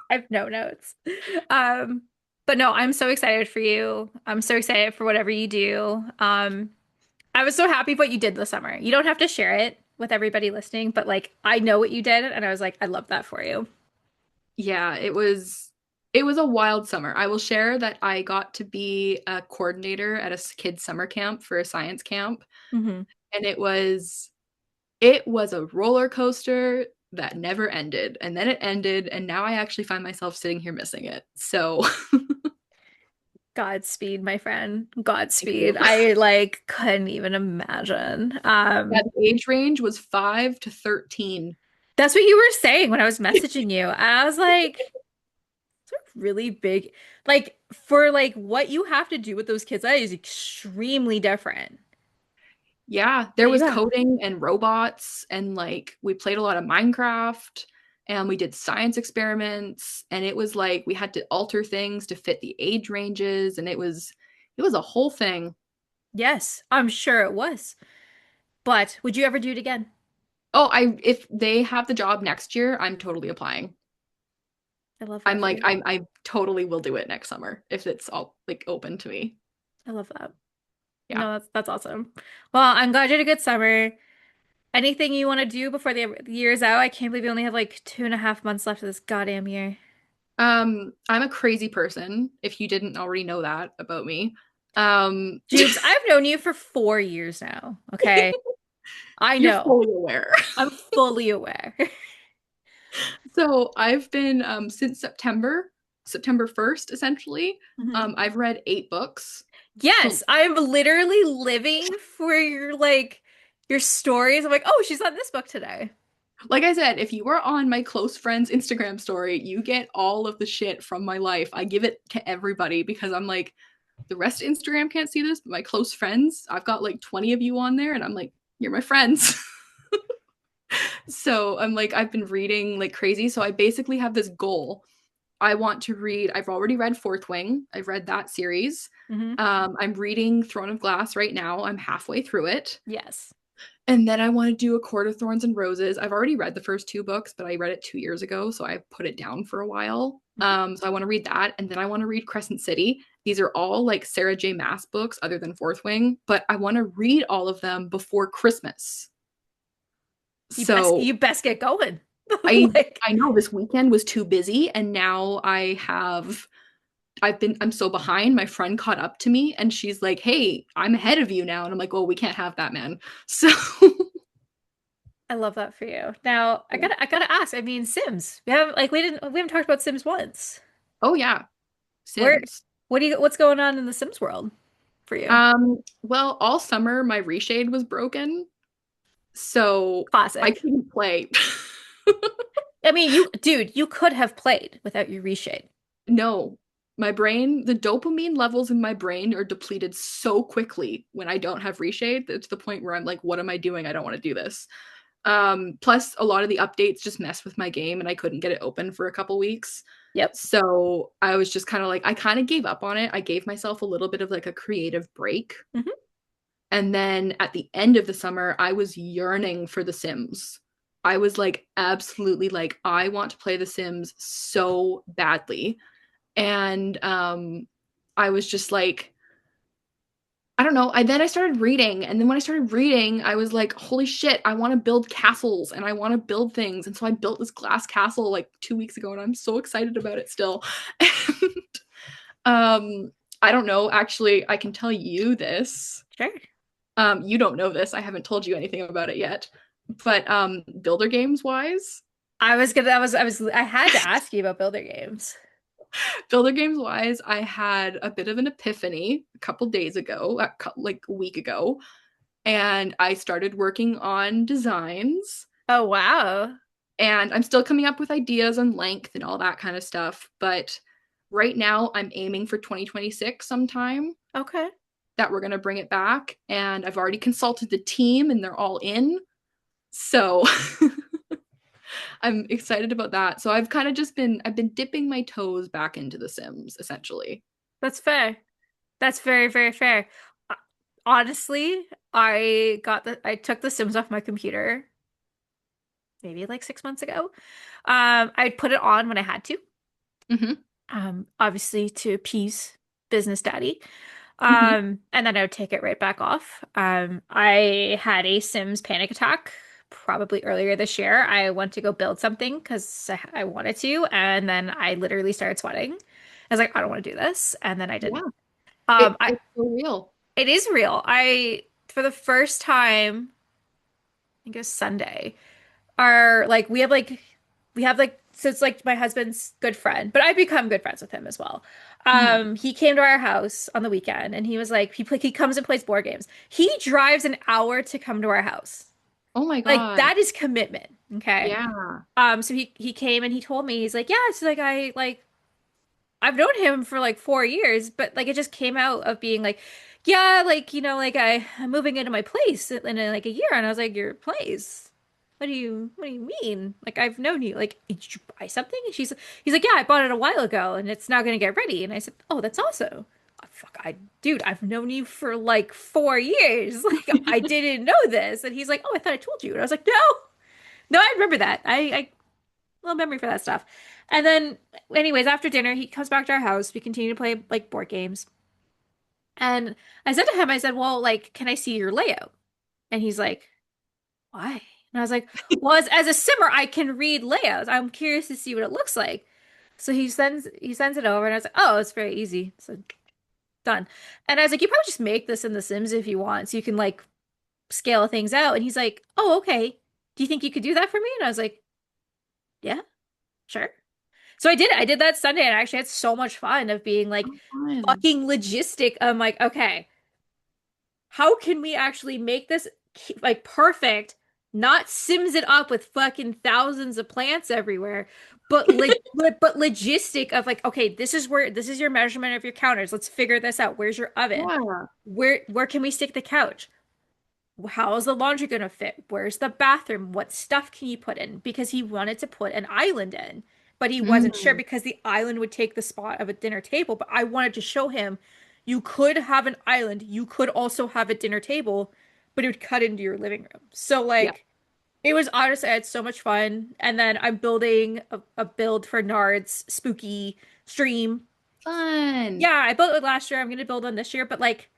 I have no notes. Um, but no, I'm so excited for you. I'm so excited for whatever you do. I was so happy what you did this summer. You don't have to share it with everybody listening, but like I know what you did, and I was like, I love that for you. Yeah, it was a wild summer. I will share that I got to be a coordinator at a kids summer camp for a science camp, Hmm. and it was a roller coaster that never ended. And then it ended, and now I actually find myself sitting here missing it. So, Godspeed, my friend. thank you. Godspeed. I like couldn't even imagine. Yeah, the age range was 5 to 13. That's what you were saying when I was messaging you. And I was like, it's a really big, like for like what you have to do with those kids, that is extremely different. Yeah, there But was yeah. coding and robots, and like we played a lot of Minecraft and we did science experiments, and it was like we had to alter things to fit the age ranges, and it was a whole thing. Yes, I'm sure it was. But would you ever do it again? Oh, I if they have the job next year, I'm totally applying. I love I'm that for like you. I totally will do it next summer if it's all like open to me. I love that. Yeah. No, that's awesome. Well, I'm glad you had a good summer. Anything you want to do before the year's out? I can't believe we only have like 2.5 months left of this goddamn year. I'm a crazy person, if you didn't already know that about me. Um, Jubes, I've known you for 4 years now. Okay. I you're know. fully aware. I'm fully aware. So I've been since September 1st, essentially. Mhm. I've read 8 books. So Yes, I'm literally living for your like your stories. I'm like, oh, she's on this book today. like I said, if you are on my close friend's Instagram story, you get all of the shit from my life. I give it to everybody because I'm like, the rest of Instagram can't see this, but my close friends, I've got like 20 of you on there, and I'm like, you're my friends. So I'm like, I've been reading like crazy. So I basically have this goal. I want to read, I've already read Fourth Wing. I've read that series. Hmm. I'm reading Throne of Glass right now. I'm halfway through it. Yes. And then I want to do A Court of Thorns and Roses. I've already read the first two books, but I read it 2 years ago, so I put it down for a while. So I want to read that, and then I want to read Crescent City. These are all like Sarah J. Maas books, other than Fourth Wing, but I want to read all of them before Christmas. So You best get going. I Like, I know this weekend was too busy, and now I'm so behind. My friend caught up to me, and she's like, "Hey, I'm ahead of you now," and I'm like, "Oh, we can't have that, man." So I love that for you. Now, I gotta ask. I mean, Sims. We haven't talked about Sims once. oh yeah, Where, Sims. what's going on in the Sims world for you? Well, all summer my reshade was broken, so I Classic. couldn't play. I mean, dude, you could have played without your reshade. No, the dopamine levels in my brain are depleted so quickly when I don't have reshade that to the point where I'm like, what am I doing? I don't want to do this. Plus a lot of the updates just mess with my game and I couldn't get it open for a couple weeks. Yep. So I was just kind of like, I kind of gave up on it. I gave myself a little bit of like a creative break. Hmm. And then at the end of the summer, I was yearning for The Sims. I was like, absolutely like, I want to play The Sims so badly. And I was just like, I don't know. I started reading, and then when I started reading, I was like, holy shit, I want to build castles and I want to build things. And so I built this glass castle like 2 weeks ago, and I'm so excited about it still. And I don't know, actually, I can tell you this. Sure. You don't know this. I haven't told you anything about it yet. But builder games wise, I had to ask you about builder games. I had a bit of an epiphany a couple days ago, like a week ago, and I started working on designs. Oh, wow. And I'm still coming up with ideas on length and all that kind of stuff. But right now, I'm aiming for 2026 sometime Okay. that we're going to bring it back. And I've already consulted the team and they're all in. So I'm excited about that. So I've kind of I've been dipping my toes back into The Sims essentially. That's fair. That's very, very fair. Uh, Honestly, I took the Sims off my computer maybe like 6 months ago. I'd put it on when I had to, Hmm. obviously to appease business daddy. Hmm. And then I would take it right back off. I had a Sims panic attack probably earlier this year. I went to go build something because I wanted to, and then I literally started sweating. I was like, I don't want to do this, and then I Yeah, didn't. I it's so real. It is real. For the first time, I think it was Sunday, are like we have like so it's like my husband's good friend, but I've become good friends with him as well. Mhm. He came to our house on the weekend and he was like he comes and plays board games. He drives an hour to come to our house. Oh my Like God. that is commitment. Okay. Yeah. So he came and he told me he's like, yeah, it's like I've known him for like 4 years, but like it just came out of being like, yeah, like like I'm moving into my place in like a year, and I was like, your place? What do you mean? Like I've known you. Like did you buy something? And he's like, yeah, I bought it a while ago, and it's now gonna get ready. And I said, oh, that's awesome. Oh, fuck, dude, I've known you for like 4 years. Like I didn't know this, and he's like, oh, I thought I told you, and I was like, no, I remember that. I little memory for that stuff. And then, anyways, after dinner, he comes back to our house. We continue to play like board games. And I said to him, I said, well, like, can I see your layout? And he's like, why? And I was like, well, as a simmer, I can read layouts. I'm curious to see what it looks like. So he sends it over, and I was like, oh, it's very easy. So done. And I was like, you probably just make this in The Sims if you want, so you can like scale things out. And he's like, oh, okay. Do you think you could do that for me? And I was like, yeah, sure. So I did it. I did that Sunday and I actually had so much fun of being like Oh, fun. fucking logistic. I'm like, okay, how can we actually make this like perfect? Not Sims it up with fucking thousands of plants everywhere, but logistic of like, okay, this is your measurement of your counters. Let's figure this out. Where's your oven? Yeah. Where can we stick the couch? How is the laundry gonna fit? Where's the bathroom? What stuff can you put in? Because he wanted to put an island in, but he wasn't sure Mm. because the island would take the spot of a dinner table. But I wanted to show him you could have an island, you could also have a dinner table, but it would cut into your living room. So Yeah. like it was honestly, I had so much fun. And then I'm building a build for Nard's spooky stream. Fun. Yeah, I built it last year. I'm gonna build one this year, but like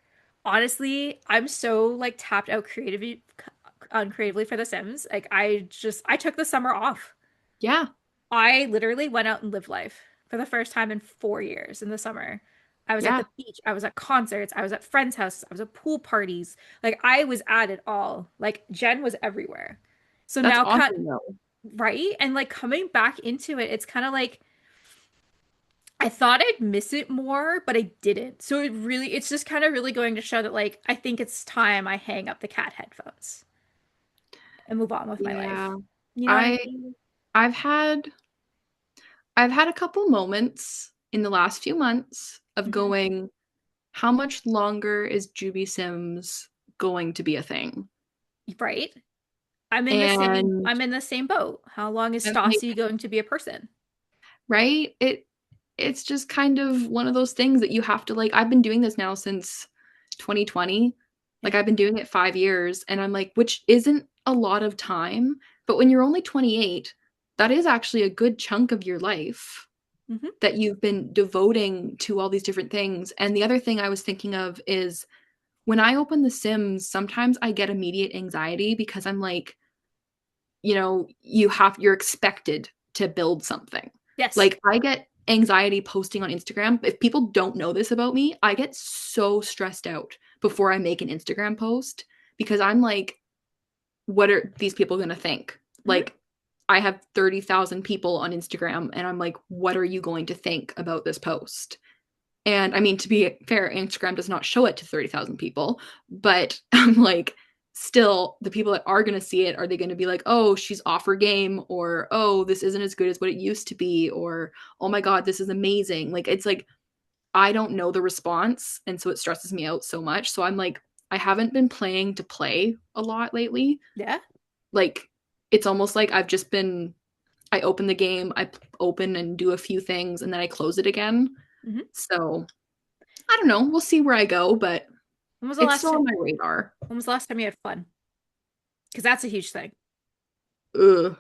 honestly, I'm so like tapped out creatively uncreatively for The Sims. Like I took the summer off. Yeah. I literally went out and lived life for the first time in 4 years in the summer. I was at Yeah. the beach, I was at concerts, I was at friends' houses, I was at pool parties. Like I was at it all. Like Jen was everywhere. So That's now cut awesome though. right? And like coming back into it, it's kind of like I thought I'd miss it more, but I didn't. So it's just kind of really going to show that like I think it's time I hang up the cat headphones and move on with my life. Yeah. You know what I I mean? I've had a couple moments in the last few months of Mhm. going, how much longer is Jubiesims going to be a thing? Right? And I'm in the same boat. How long is I'm like, Stassi going to be a person? right? It's just kind of one of those things that you have to like, I've been doing this now since 2020. Yeah. Like I've been doing it 5 years and I'm like, which isn't a lot of time, but when you're only 28, that is actually a good chunk of your life Hmm. that you've been devoting to all these different things. And the other thing I was thinking of is when I open The Sims, sometimes I get immediate anxiety because I'm like, you're expected to build something. Yes. Like I get anxiety posting on Instagram. If people don't know this about me, I get so stressed out before I make an Instagram post because I'm like, what are these people going to think? Hmm. Like I have 30,000 people on Instagram and I'm like, what are you going to think about this post? And I mean, to be fair, Instagram does not show it to 30,000 people, but I'm like, still, the people that are going to see it, are they going to be like, oh, she's off her game? Or, oh, this isn't as good as what it used to be? Or, oh my God, this is amazing. Like, it's like, I don't know the response. And so it stresses me out so much. So I'm like, I haven't been playing to play a lot lately. Yeah. Like, it's almost like I open the game, open and do a few things, and then I close it again. Hmm. So I don't know. We'll see where I go, but When was the it's last still time? on my radar. When was the last time you had fun? Because that's a huge thing, Ugh.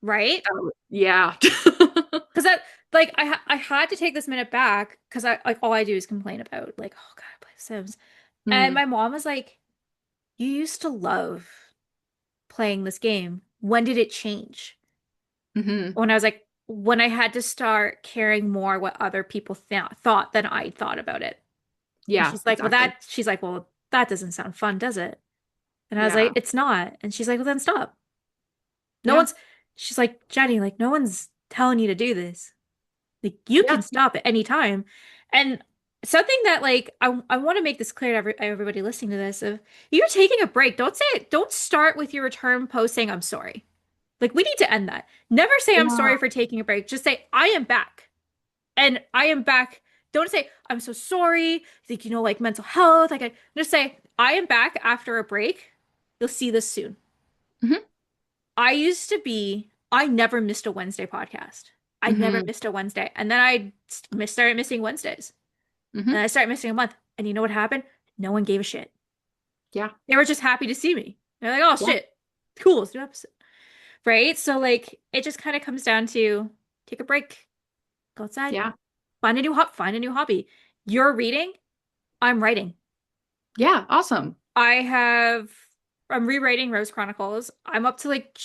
right? Yeah. Because that like I had to take this minute back because I like all I do is complain about like oh God, I play Sims, and Mm, my mom was like, "You used to love playing this game. When did it change?" hmm. When I was like, when I had to start caring more what other people thought than I thought about it. And Yeah, exactly. she's like, well, that doesn't sound fun, does it? And I was like, Yeah. it's not. And she's like, well, then stop. No Yeah. one's, she's like, Jenny, like, no one's telling you to do this. Like, you Yeah. can stop at any time. And something that, like, I want to make this clear to everybody listening to this. If you're taking a break, don't say it. Don't start with your return post saying, I'm sorry. Like, we need to end that. Never say, I'm Yeah. sorry for taking a break. Just say, I am back. And I am back. Don't say, I'm so sorry. Like, like mental health. Like, I just say, I am back after a break. You'll see this soon. Hmm. I never missed a Wednesday podcast. I never Hmm. missed a Wednesday. And then I started missing Wednesdays. And Hmm. I started missing a month. And you know what happened? No one gave a shit. Yeah. They were just happy to see me. They're like, oh Yeah. shit. Cool. It's a new episode. Right? So, like, it just kind of comes down to take a break, go outside, Yeah. find a new hobby. You're reading, I'm writing. Yeah. Awesome. I have I'm rewriting Rose Chronicles. I'm up to like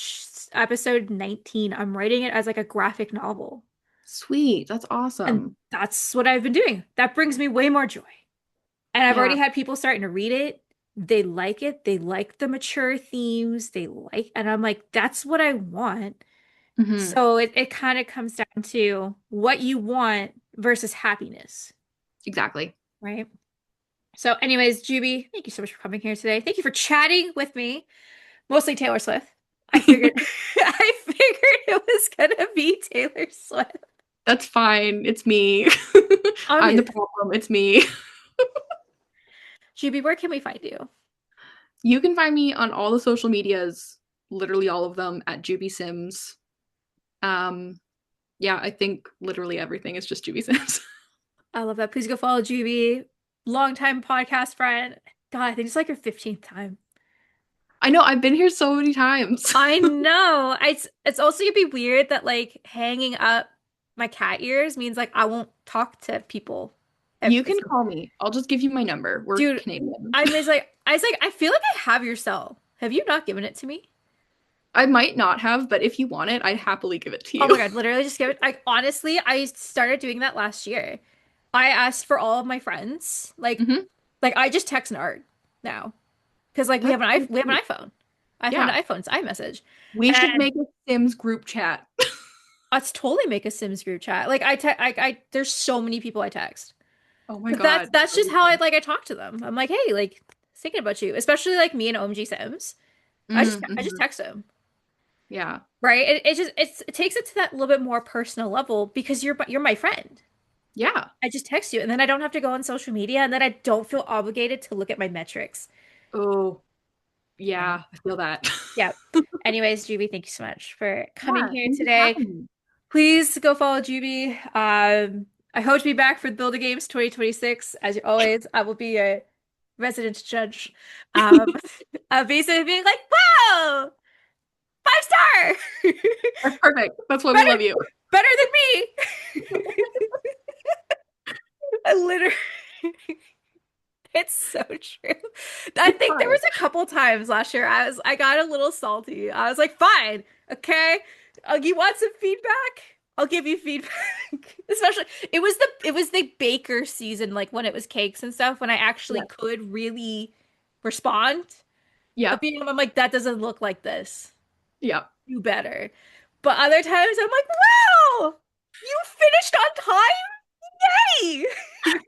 episode 19. I'm writing it as like a graphic novel. Sweet. That's And awesome. that's what I've been doing. That brings me way more joy. And I've Yeah. already had people starting to read it. They like it. They like the mature themes. And I'm like, that's what I want. Hmm. So it kind of comes down to what you want versus happiness, Exactly. right? So, anyways, Jubie, thank you so much for coming here today. Thank you for chatting with me. Mostly Taylor Swift. I figured I figured it was gonna be Taylor Swift. That's fine. It's me. I'm the Obviously. problem. It's me. Jubie, where can we find you? You can find me on all the social medias, literally all of them at Jubiesims. Um, yeah, I think literally everything is just Jubiesims. I love that. Please go follow Jubie. Longtime podcast friend. God, I think it's like your 15th time. I know, I've been here so many times. I know. It's also gonna be weird that like hanging up my cat ears means like I won't talk to people. You can It's, call me. I'll just give you my number. We're dude, Canadian. I feel like I have your cell. Have you not given it to me? I might not have, but if you want it, I'd happily give it to Oh my you. God, literally just give it. Like honestly, I started doing that last year. I asked for all of my friends. Hmm. Like I just text Nard now because like That's so we have an cute. iPhone. I found Yeah. an iPhone, it's iMessage, We should and make a Sims group chat. let's totally make a Sims group chat. There's so many people I text. Oh my 'Cause God. that's just how I talk to them. I'm like, hey, like thinking about you, especially like me and OMG Sims. I just Mm-hmm. text them, Yeah. right? It takes it to that little bit more personal level because you're my friend. Yeah. I just text you, and then I don't have to go on social media, and then I don't feel obligated to look at my metrics. Oh, Yeah. yeah. I feel that. Yeah. Anyways, Jubie, thank you so much for coming Yeah. here Thank you for today. having me. Please go follow Jubie. I hope to be back for Build a Games 2026. As always, I will be a resident judge. Um, basically being like, "Wow, 5 star, That's perfect. That's why we better love you. better than me." I literally, it's so true. I It's think there fine. was a couple times last year I got a little salty. I was like, "Fine, okay, you want some feedback? I'll give you feedback." Especially it was the baker season, like when it was cakes and stuff, when I actually Yeah. could really respond. But Yep. being, I'm like, that doesn't look like this. Yep. Do better. But other times I'm like, wow, you finished on time? Yay!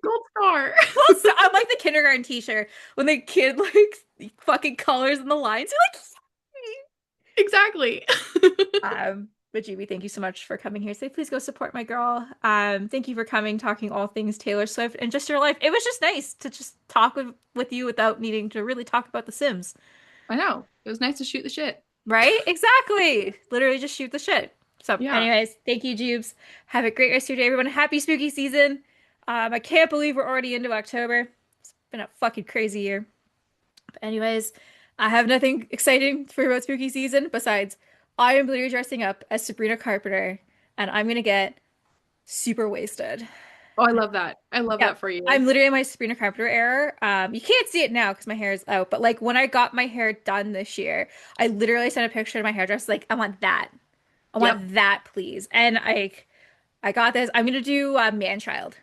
Gold star. Well, so I'm like the kindergarten teacher when the kid like fucking colors in the lines. You're Exactly. like, but Juby, thank you so much for coming here. Say, please go support my girl. Thank you for coming, talking all things Taylor Swift and just your life. It was just nice to just talk with you without needing to really talk about The Sims. I know. It was nice to shoot the shit. Right? Exactly. Literally just shoot the shit. So, Yeah. anyways, thank you, Jubes. Have a great rest of your day, everyone. Happy spooky season. I can't believe we're already into October. It's been a fucking crazy year. But anyways, I have nothing exciting for about spooky season besides I am literally dressing up as Sabrina Carpenter and I'm gonna get super wasted. Oh, I love that. I love Yeah, that for you. I'm literally in my Sabrina Carpenter era. You can't see it now because my hair is out, but like when I got my hair done this year, I literally sent a picture to my hairdresser like, I want that. I Yep. want that, please. And I got this. I'm gonna do man-child.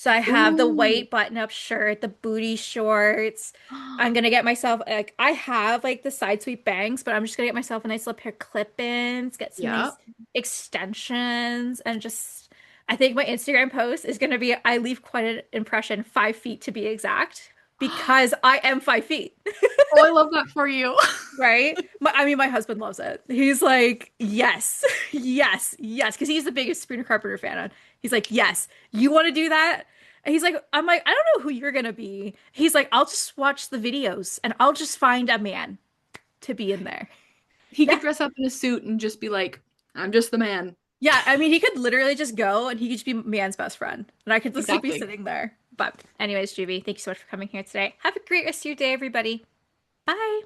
So I have the Ooh. white button-up shirt, the booty shorts. I'm gonna get myself like I have like the side sweep bangs, but I'm just gonna get myself a nice little pair of clip-ins, get some nice Yep. extensions, and just I think my Instagram post is gonna be I leave quite an impression, 5 feet to be exact, because I am 5 feet. Oh, I love that for you. Right? I mean, my husband loves it. He's like, yes, yes, yes, because he's the biggest Sabrina Carpenter fan. He's like, yes, you want to do that? And he's like, I'm like, I don't know who you're gonna be. He's like, I'll just watch the videos and I'll just find a man to be in there. He Yeah, could dress up in a suit and just be like, I'm just the man. yeah. I mean, he could literally just go and he could just be man's best friend, and I could just like be Exactly. sitting there. But anyways, Juvie, thank you so much for coming here today. Have a great rest of your day, everybody. Bye.